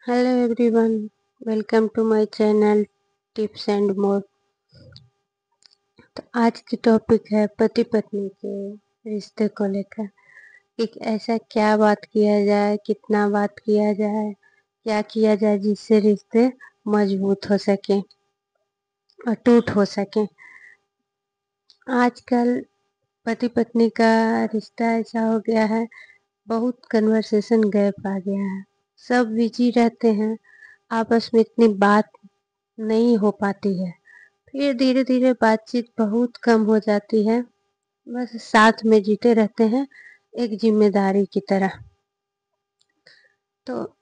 Hello everyone, welcome to my channel Tips and More। तो आज की टॉपिक है पति पत्नी के रिश्ते को लेकर। एक ऐसा क्या बात किया जाए, कितना बात किया जाए, क्या किया जाए जिससे रिश्ते मजबूत हो सके, अटूट हो सके। आजकल पति पत्नी का रिश्ता ऐसा हो गया है, बहुत कन्वर्सेशन गैप आ गया है। सब बिजी रहते हैं, आपस में इतनी बात नहीं हो पाती है। फिर धीरे धीरे बातचीत बहुत कम हो जाती है, बस साथ में जीते रहते हैं एक जिम्मेदारी की तरह। तो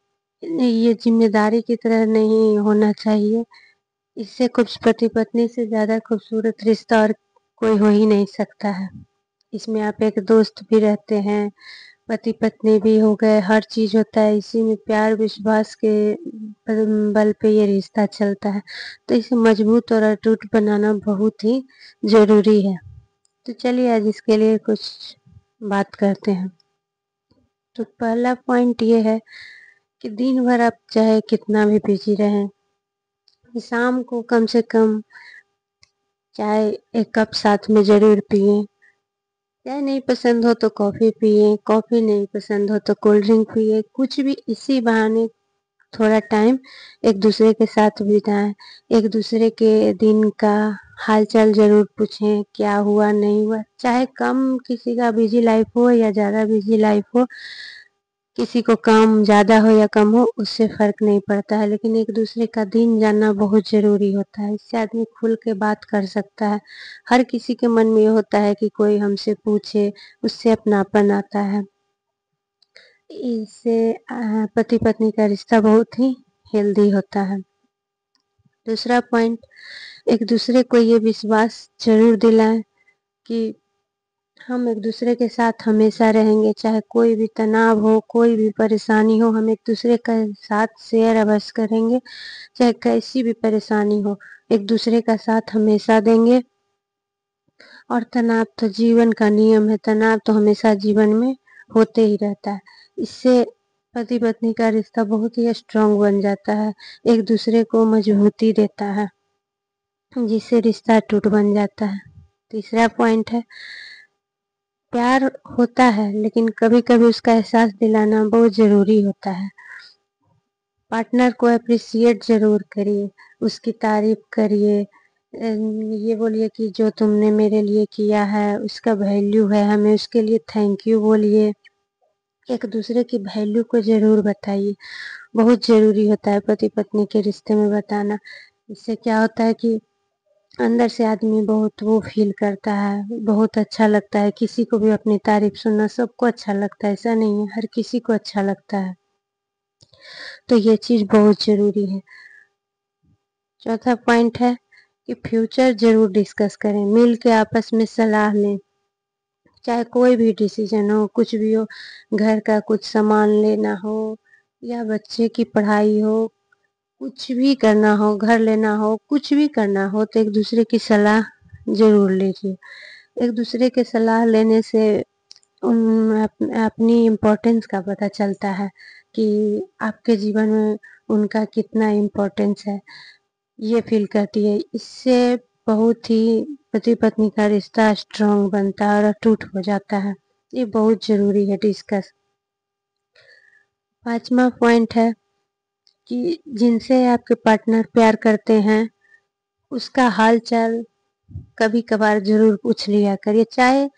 ये जिम्मेदारी की तरह नहीं होना चाहिए। इससे कुछ पति पत्नी से ज्यादा खूबसूरत रिश्ता और कोई हो ही नहीं सकता है। इसमें आप एक दोस्त भी रहते हैं, पति पत्नी भी हो गए, हर चीज होता है। इसी में प्यार विश्वास के बल पे ये रिश्ता चलता है। तो इसे मजबूत और अटूट बनाना बहुत ही जरूरी है। तो चलिए आज इसके लिए कुछ बात करते हैं। तो पहला पॉइंट ये है कि दिन भर आप चाहे कितना भी बिजी रहें, शाम को कम से कम चाय एक कप साथ में जरूर पिए। चाय नहीं पसंद हो तो कॉफी पिए, कॉफी नहीं पसंद हो तो कोल्ड ड्रिंक पिए। कुछ भी इसी बहाने थोड़ा टाइम एक दूसरे के साथ बिताएं। एक दूसरे के दिन का हाल चाल जरूर पूछें, क्या हुआ नहीं हुआ। चाहे कम किसी का बिजी लाइफ हो या ज्यादा बिजी लाइफ हो, किसी को काम ज्यादा हो या कम हो, उससे फर्क नहीं पड़ता है। लेकिन एक दूसरे का दिन जानना बहुत जरूरी होता है। इससे आदमी खुल के बात कर सकता है। हर किसी के मन में ये होता है कि कोई हमसे पूछे, उससे अपनापन आता है। इससे पति पत्नी का रिश्ता बहुत ही हेल्दी होता है। दूसरा पॉइंट, एक दूसरे को ये विश्वास जरूर दिलाएं कि हम एक दूसरे के साथ हमेशा रहेंगे। चाहे कोई भी तनाव हो, कोई भी परेशानी हो, हम एक दूसरे के साथ शेयर अवश्य करेंगे। चाहे कैसी भी परेशानी हो, एक दूसरे का साथ हमेशा देंगे। और तनाव तो जीवन का नियम है, तनाव तो हमेशा जीवन में होते ही रहता है। इससे पति पत्नी का रिश्ता बहुत ही स्ट्रांग बन जाता है, एक दूसरे को मजबूती देता है, जिससे रिश्ता टूट बन जाता है। तीसरा पॉइंट है, प्यार होता है लेकिन कभी कभी उसका एहसास दिलाना बहुत जरूरी होता है। पार्टनर को अप्रिशिएट जरूर करिए, उसकी तारीफ करिए। ये बोलिए कि जो तुमने मेरे लिए किया है उसका वैल्यू है, हमें उसके लिए थैंक यू बोलिए। एक दूसरे की वैल्यू को जरूर बताइए, बहुत जरूरी होता है पति पत्नी के रिश्ते में बताना। इससे क्या होता है कि अंदर से आदमी बहुत वो फील करता है, बहुत अच्छा लगता है। किसी को भी अपनी तारीफ सुनना सबको अच्छा लगता है, ऐसा नहीं है, हर किसी को अच्छा लगता है। तो ये चीज बहुत जरूरी है। चौथा पॉइंट है कि फ्यूचर जरूर डिस्कस करें, मिल के आपस में सलाह लें। चाहे कोई भी डिसीजन हो, कुछ भी हो, घर का कुछ सामान लेना हो या बच्चे की पढ़ाई हो, कुछ भी करना हो, घर लेना हो, कुछ भी करना हो, तो एक दूसरे की सलाह जरूर लीजिए। एक दूसरे के सलाह लेने से अपनी इम्पोर्टेंस का पता चलता है कि आपके जीवन में उनका कितना इम्पोर्टेंस है, ये फील करती है। इससे बहुत ही पति पत्नी का रिश्ता स्ट्रांग बनता है और अटूट हो जाता है। ये बहुत जरूरी है डिस्कस। पांचवा पॉइंट है कि जिनसे आपके पार्टनर प्यार करते हैं उसका हाल चाल कभी कभार जरूर पूछ लिया करिए। चाहे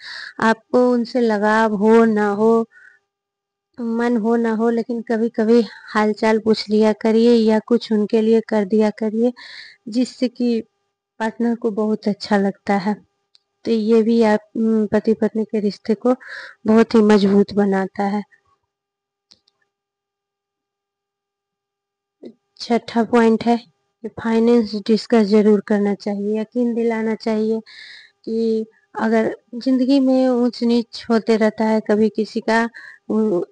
आपको उनसे लगाव हो ना हो, मन हो ना हो, लेकिन कभी कभी हालचाल पूछ लिया करिए या कुछ उनके लिए कर दिया करिए, जिससे कि पार्टनर को बहुत अच्छा लगता है। तो ये भी आप पति पत्नी के रिश्ते को बहुत ही मजबूत बनाता है। छठा पॉइंट है कि फाइनेंस डिस्कस जरूर करना चाहिए। यकीन दिलाना चाहिए कि अगर जिंदगी में ऊंच नीच होते रहता है, कभी किसी का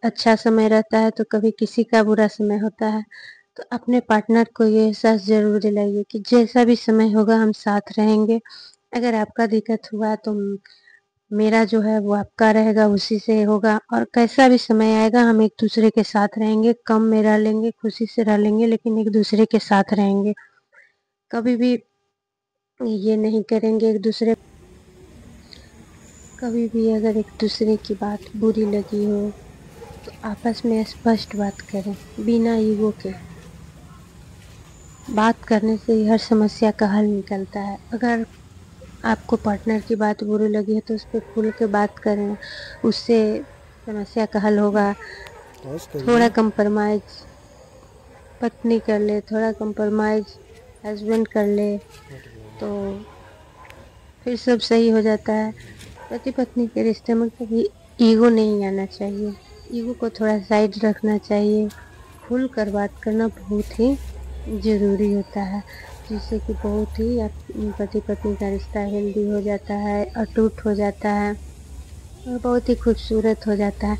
अच्छा समय रहता है तो कभी किसी का बुरा समय होता है। तो अपने पार्टनर को ये एहसास जरूर दिलाइए कि जैसा भी समय होगा हम साथ रहेंगे। अगर आपका दिक्कत हुआ तो मेरा जो है वो आपका रहेगा, उसी से होगा। और कैसा भी समय आएगा हम एक दूसरे के साथ रहेंगे, कम में रह लेंगे, खुशी से रह लेंगे, लेकिन एक दूसरे के साथ रहेंगे। कभी भी ये नहीं करेंगे एक दूसरे, कभी भी अगर एक दूसरे की बात बुरी लगी हो तो आपस में स्पष्ट बात करें, बिना ईगो के। बात करने से ही हर समस्या का हल निकलता है। अगर आपको पार्टनर की बात बुरी लगी है तो उस पे खुल के बात करें, उससे समस्या का हल होगा। थोड़ा कंप्रोमाइज़ पत्नी कर ले, थोड़ा कंप्रोमाइज़ हस्बैंड कर ले तो फिर सब सही हो जाता है। पति पत्नी के रिश्ते में कभी ईगो नहीं आना चाहिए, ईगो को थोड़ा साइड रखना चाहिए। खुल कर बात करना बहुत ही ज़रूरी होता है, जिससे कि बहुत ही पति पत्नी का रिश्ता हेल्दी हो जाता है, अटूट हो जाता है और बहुत ही खूबसूरत हो जाता है।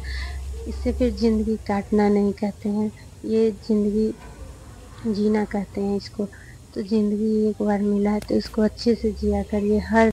इससे फिर ज़िंदगी काटना नहीं कहते हैं, ये ज़िंदगी जीना कहते हैं इसको। तो ज़िंदगी एक बार मिला है तो इसको अच्छे से जिया करिए। हर